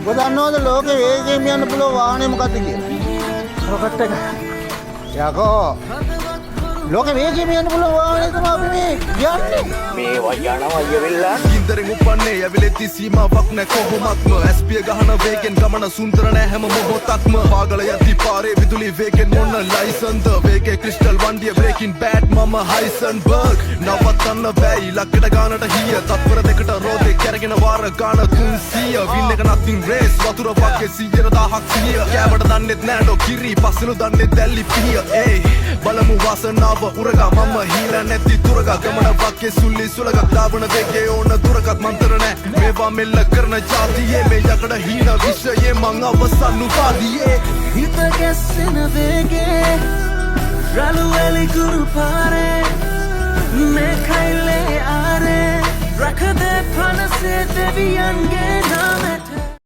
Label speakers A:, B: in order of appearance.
A: ඔබ දන්නවද ලෝකේ වේගයෙන් යන්න පුළුවන් වාහනේ මොකක්ද කියලා?
B: රොකට් එක.
A: යකෝ ලෝකේ වේගයෙන් යන්න පුළුවන් වාහනේ තමයි අපි මේ යන්නේ.
C: මේ වයනවා යවිලා
D: ඉන්දරෙන් උපන්නේ ඇවිලෙති සීමාවක් නැ කොහොමත්ම ඇස්පිය ගහන වේගෙන් ගමන සුන්දර නැ හැම මොහොතක්ම පාගල යති පාරේ විදුලි වේගෙන් මොන ලයිසන්ද වේගේ ක්‍රිස්ටල් වන්ඩිය බ්‍රේකින් බෑඩ් මම හයිසන්බර්ග් නවත්තන්න බෑයි ලක්කඩ ගානට හිය තත්පර දෙකට රෝදේ කැරගෙන වාර ගාන 300 වින් එක නතින් රේස් වතුර වක්කේ 100,000ක් සිහිය කෑවට දන්නෙත් නෑඩෝ කිරි පස්සෙලු දන්නෙත් දැල්ලි පිහිය ඒ බලමු වාසනාව උරගා මම හීලා නැති තුරගා ගමන වක්කේ සුල්ලි සුලගක් දාවන වේගේ ඕන දුරකත් මන්තර නෑ මේවා මෙල්ල කරන ජාතියේ මේ යකඩ හීන විශ්වයේ මං අවසන් උපාදියේ
E: හිත ගැස්සෙන වේගේ රළු වැලි ගුරු පාරේ මේ කයිලේ ආරේ රකදේ පනසේ දෙවියන්ගේ නාමයට